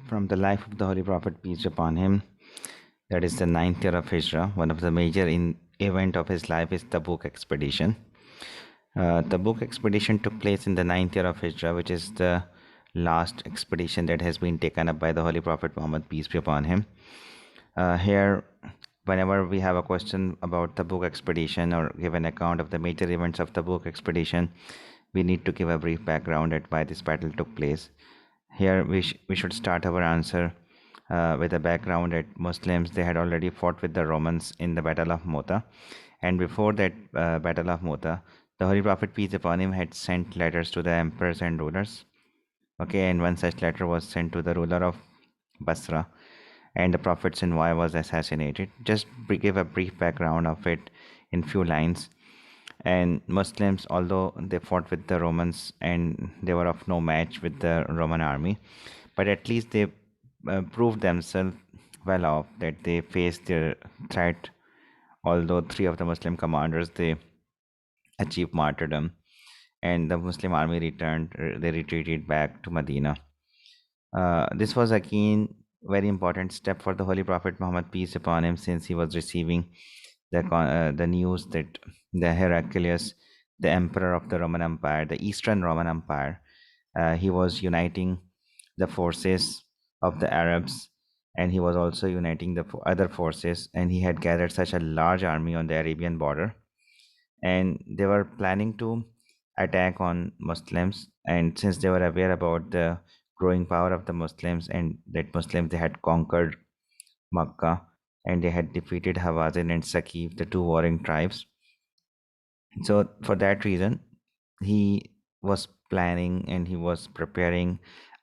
From the life of the Holy Prophet, peace be upon him, that is the ninth year of Hijrah. One of the major event of his life is Tabuk expedition. Tabuk expedition took place in the ninth year of Hijrah, which is the last expedition that has been taken up by the Holy Prophet Muhammad, peace be upon him. Here, whenever we have a question about Tabuk expedition or give an account of the major events of Tabuk expedition, we need to give a brief background at why this battle took place. Here, we should start our answer with a background that Muslims, they had already fought with the Romans in the Battle of Mota, and before that Battle of Mota, the Holy Prophet peace upon him had sent letters to the emperors and rulers. Okay, and one such letter was sent to the ruler of Basra, and the Prophet's envoy was assassinated. Just give a brief background of it in few lines. And Muslims, although they fought with the Romans and they were of no match with the Roman army, but at least they proved themselves well off that they faced their threat. Although three of the Muslim commanders, they achieved martyrdom, and the Muslim army returned, they retreated back to Medina. This was again very important step for the Holy Prophet Muhammad, peace upon him, since he was receiving the news that the Heraclius, the emperor of the Roman Empire, the Eastern Roman Empire, he was uniting the forces of the Arabs, and he was also uniting the other forces, and he had gathered such a large army on the Arabian border, and they were planning to attack on Muslims. And since they were aware about the growing power of the Muslims and that Muslims, they had conquered Makkah and they had defeated Hawazin and Saqif, the two warring tribes. So for that reason, he was planning and he was preparing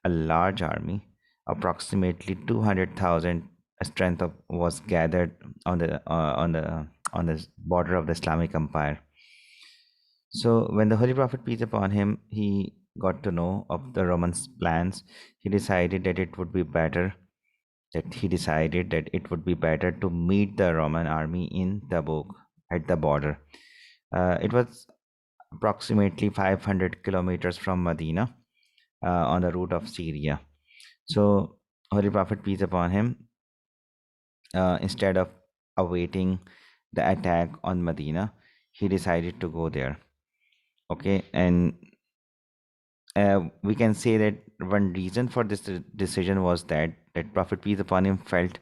a large army. Approximately 200,000 strength was gathered on the border of the Islamic Empire. So when the Holy Prophet peace upon him, he got to know of the Romans' plans. He decided that it would be better to meet the Roman army in Tabuk at the border. It was approximately 500 kilometers from Medina on the route of Syria. So Holy Prophet peace upon him, instead of awaiting the attack on Medina, he decided to go there. Okay, and we can say that one reason for this decision was that Prophet peace upon him felt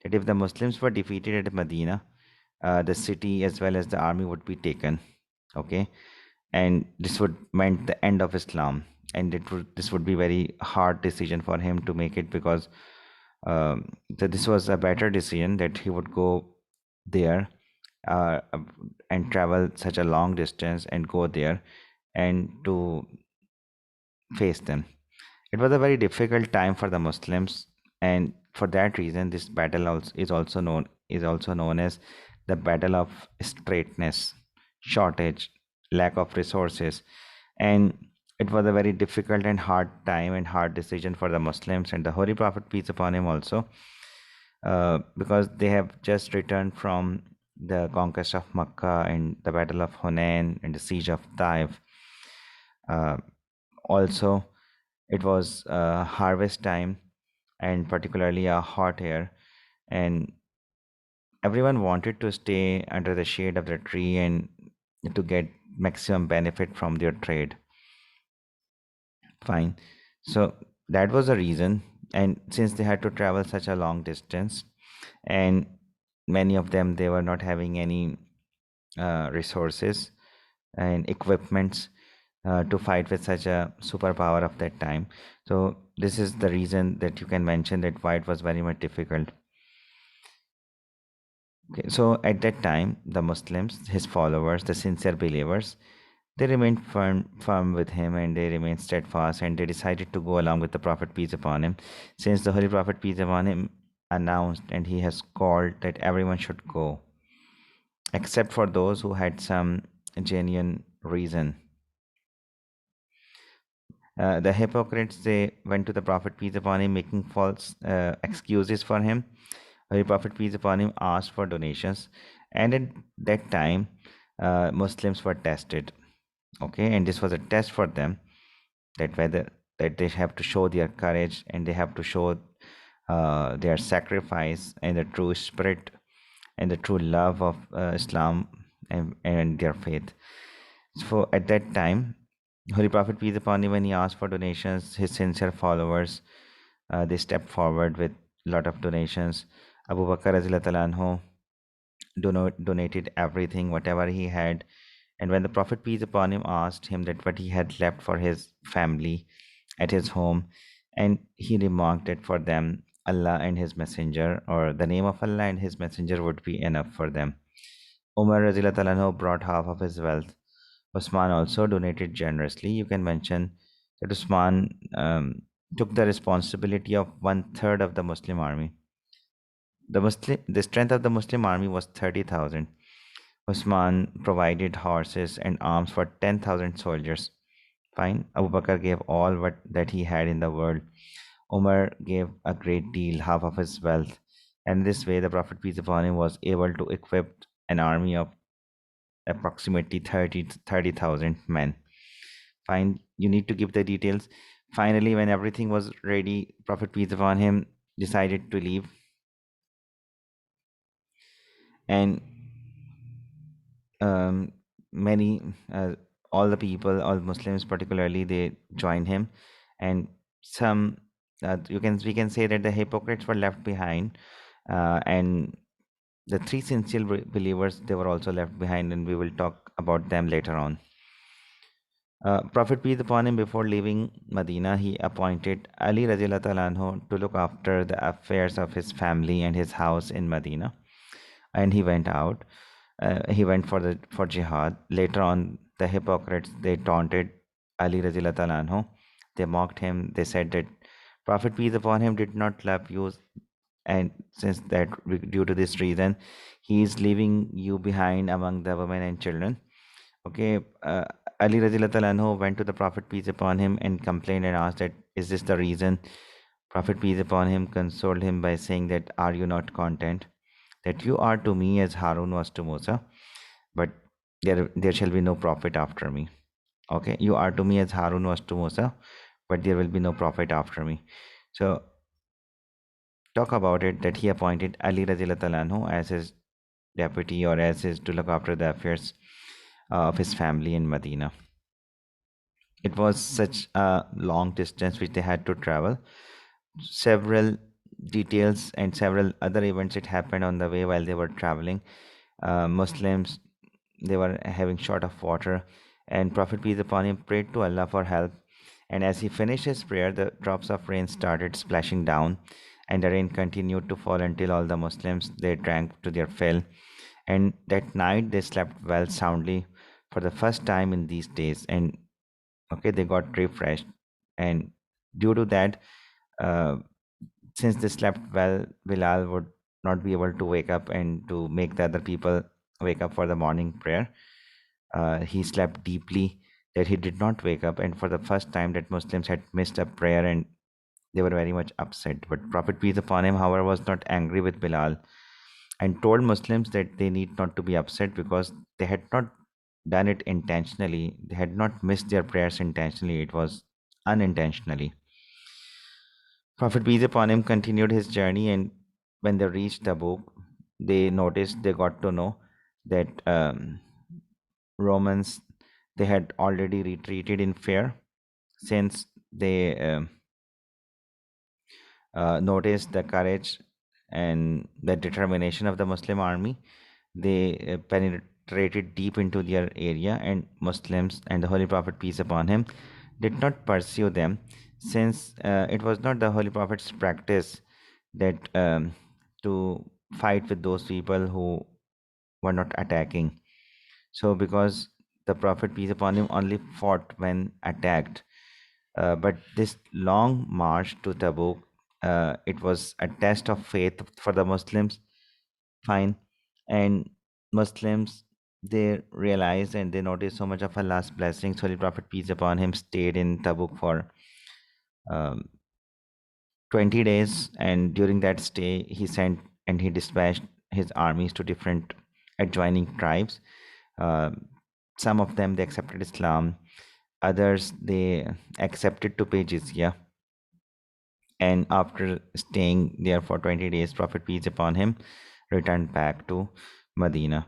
that if the Muslims were defeated at Medina, the city as well as the army would be taken. Okay, and this would meant the end of Islam, and this would be very hard decision for him to make it, because this was a better decision that he would go there uh, and travel such a long distance and go there and to face them. It was a very difficult time for the Muslims, and for that reason, this battle is also known as the Battle of Straightness, shortage, lack of resources, and it was a very difficult and hard time and hard decision for the Muslims and the Holy Prophet peace upon him also, because they have just returned from the conquest of Makkah and the Battle of Hunain and the siege of Taif. Uh, Also, it was harvest time and particularly a hot air, and everyone wanted to stay under the shade of the tree and to get maximum benefit from their trade. Fine. So that was the reason. And since they had to travel such a long distance, and many of them, they were not having any resources and equipments to fight with such a superpower of that time. So this is the reason that you can mention that why it was very much difficult. Okay, so at that time, the Muslims, his followers, the sincere believers, they remained firm with him, and they remained steadfast, and they decided to go along with the Prophet peace upon him, since the Holy Prophet peace upon him announced and he has called that everyone should go, except for those who had some genuine reason. The hypocrites, they went to the Prophet peace upon him, making false excuses for him. Holy Prophet peace upon him asked for donations, and at that time, Muslims were tested. Okay, and this was a test for them, that whether that they have to show their courage, and they have to show their sacrifice and the true spirit and the true love of Islam and their faith. So at that time, Holy Prophet peace upon him, when he asked for donations, his sincere followers, they stepped forward with a lot of donations. Abu Bakr Radhiyallahu anhu donated everything, whatever he had. And when the Prophet peace upon him asked him that what he had left for his family at his home, and he remarked that for them, Allah and His Messenger, or the name of Allah and His Messenger, would be enough for them. Umar Radhiyallahu anhu brought half of his wealth. Uthman also donated generously. You can mention that Uthman took the responsibility of one third of the Muslim army. The strength of the Muslim army was 30,000. Uthman provided horses and arms for 10,000 soldiers. Fine. Abu Bakr gave all that he had in the world. Umar gave a great deal, half of his wealth. And this way, the Prophet peace upon him was able to equip an army of approximately 30,000 men. Fine. You need to give the details. Finally, when everything was ready, Prophet peace upon him decided to leave. And many all the people, all Muslims particularly, they joined him. And some we can say that the hypocrites were left behind, and the three sincere believers, they were also left behind, and we will talk about them later on. Prophet peace upon him, before leaving Medina, he appointed Ali Radiallahu Ta'ala anhu to look after the affairs of his family and his house in Medina. And he went out. He went for jihad. Later on, the hypocrites, they taunted Ali Radiallahu Ta'ala anhu. They mocked him. They said that Prophet peace upon him did not love you, and since that, due to this reason, he is leaving you behind among the women and children. Okay, Ali Radiallahu Ta'ala anhu went to the Prophet peace upon him and complained and asked that, is this the reason? Prophet peace upon him consoled him by saying that, are you not content that you are to me as Harun was to Musa, but there shall be no prophet after me. Okay, you are to me as Harun was to Musa, but there will be no prophet after me. So talk about it that he appointed Ali Radiallahu Ta'ala anhu as his deputy, or as his, to look after the affairs of his family in Medina. It was such a long distance which they had to travel. Several details and several other events that happened on the way while they were traveling. Muslims, they were having short of water, and Prophet peace upon him prayed to Allah for help. And as he finished his prayer, the drops of rain started splashing down, and the rain continued to fall until all the Muslims, they drank to their fill. And that night they slept well soundly for the first time in these days. And okay, they got refreshed, and due to that, uh, since they slept well, Bilal would not be able to wake up and to make the other people wake up for the morning prayer. He slept deeply that he did not wake up, and for the first time that Muslims had missed a prayer, and they were very much upset. But Prophet peace upon him, however, was not angry with Bilal, and told Muslims that they need not to be upset because they had not done it intentionally. They had not missed their prayers intentionally. It was unintentionally. Prophet peace upon him continued his journey, and when they reached Tabuk, they got to know that Romans, they had already retreated in fear, since they noticed the courage and the determination of the Muslim army. They penetrated deep into their area, and Muslims and the Holy Prophet peace upon him did not pursue them, since it was not the Holy Prophet's practice that to fight with those people who were not attacking. So because the Prophet peace upon him only fought when attacked, but this long march to Tabuk, it was a test of faith for the Muslims. Fine. And Muslims, they realized and they noticed so much of Allah's blessings. Holy Prophet peace upon him stayed in Tabuk for um, 20 days, and during that stay he sent and he dispatched his armies to different adjoining tribes. uh, some of them, they accepted Islam. Others, they accepted to pay jizya. And after staying there for 20 days, Prophet peace upon him returned back to Medina.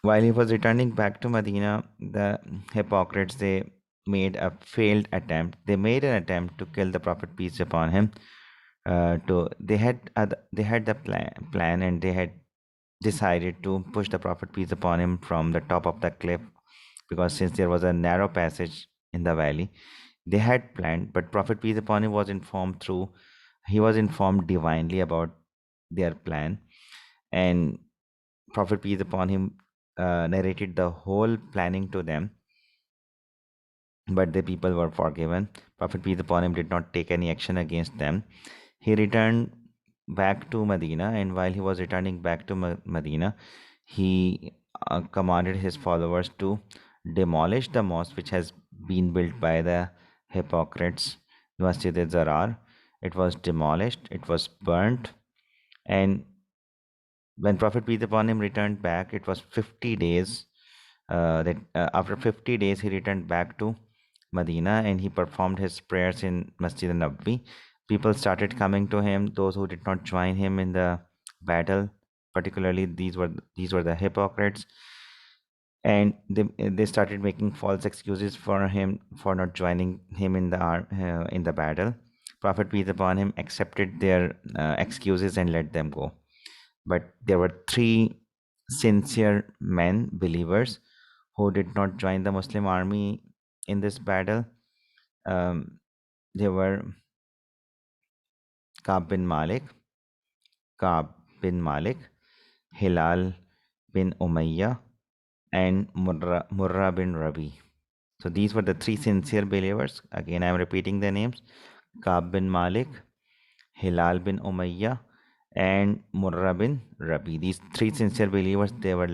While he was returning back to Medina, the hypocrites, they made a failed attempt. They made an attempt to kill the Prophet peace upon him. To they had the plan, and they had decided to push the Prophet peace upon him from the top of the cliff, because since there was a narrow passage in the valley, they had planned. But Prophet peace upon him was informed through he was informed divinely about their plan, and Prophet peace upon him narrated the whole planning to them. But the people were forgiven. Prophet peace upon him did not take any action against them. He returned back to Medina, and while he was returning back to Medina, he commanded his followers to demolish the mosque which has been built by the hypocrites, Masjid al-Zarar. It was demolished, it was burnt, and when Prophet peace upon him returned back, it was 50 days. That After 50 days, he returned back to Medina, and he performed his prayers in Masjid al-Nabawi. People started coming to him. Those who did not join him in the battle, particularly these were the hypocrites, and they started making false excuses for him for not joining him in the battle. Prophet peace upon him accepted their excuses and let them go. But there were three sincere men, believers, who did not join the Muslim army in this battle. Um, they were Ka'b bin Malik, Ka'b bin Malik, Hilal bin Umayyah, and Murrah bin Rabi. So these were the three sincere believers. Again, I am repeating their names: Ka'b bin Malik, Hilal bin Umayyah, and Murrah bin Rabi. These three sincere believers, they were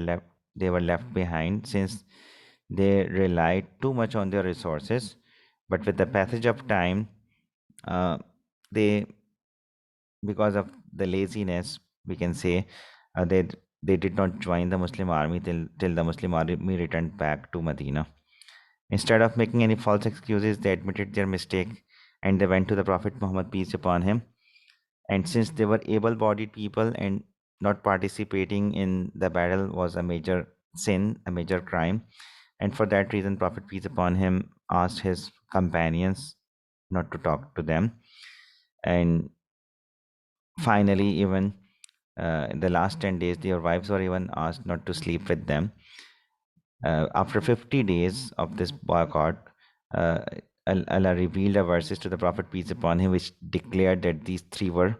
left behind, since they relied too much on their resources. But with the passage of time, uh, they because of the laziness, we can say, they did not join the Muslim army till the Muslim army returned back to Medina. Instead of making any false excuses, they admitted their mistake, and they went to the Prophet Muhammad, peace upon him. And since they were able-bodied people, and not participating in the battle was a major sin, a major crime, and for that reason, Prophet peace upon him asked his companions not to talk to them. And finally, even in the last 10 days, their wives were even asked not to sleep with them. After 50 days of this boycott, uh, Allah revealed a verses to the Prophet peace upon him, which declared that these three were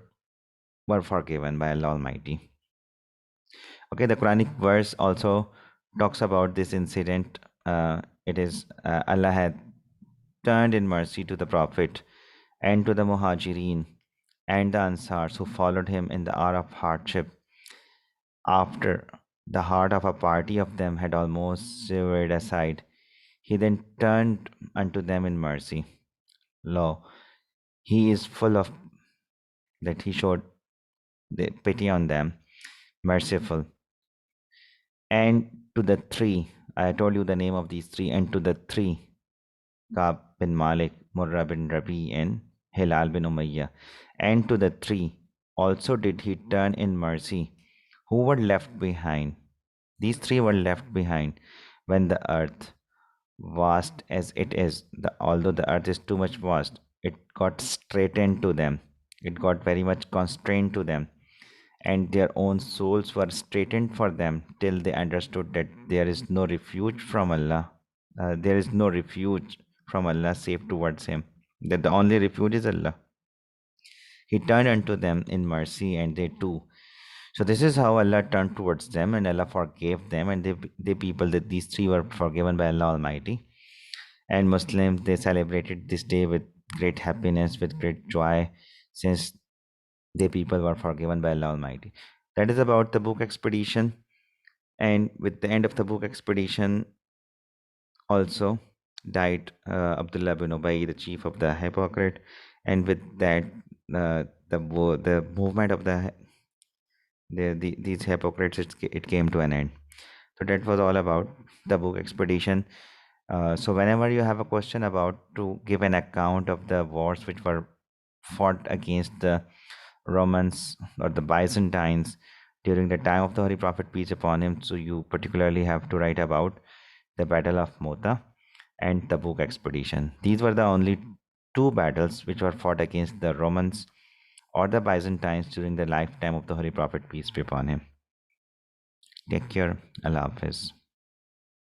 forgiven by Allah Almighty. Okay, the Quranic verse also talks about this incident. It is Allah had turned in mercy to the Prophet and to the Muhajirin and the Ansars who followed him in the hour of hardship, after the heart of a party of them had almost severed aside. He then turned unto them in mercy. Lo, he is full of that he showed the pity on them, merciful. And to the three, I told you the name of these three, and to the three, Ka'b bin Malik, Murrah bin Rabi, and Hilal bin Umayyah, and to the three also did he turn in mercy, who were left behind. These three were left behind when the earth, vast as it is, although the earth is too much vast, it got straightened to them. It got very much constrained to them, and their own souls were straightened for them till they understood that there is no refuge from Allah. There is no refuge from Allah save towards Him. That the only refuge is Allah. He turned unto them in mercy, and they too. So this is how Allah turned towards them, and Allah forgave them, and they people that these three were forgiven by Allah Almighty. And Muslims, they celebrated this day with great happiness, with great joy, since they people were forgiven by Allah Almighty. That is about the Tabuk expedition. And with the end of the Tabuk expedition, also died Abdullah bin Ubay, the chief of the hypocrite. And with that, the movement of these hypocrites, it came to an end. So that was all about the Tabuk expedition. So whenever you have a question about to give an account of the wars which were fought against the Romans or the Byzantines during the time of the Holy Prophet, peace upon him, so you particularly have to write about the Battle of Mota and Tabuk expedition. These were the only two battles which were fought against the Romans or the Byzantines during the lifetime of the Holy Prophet, peace be upon him. Take care. Allah Hafiz.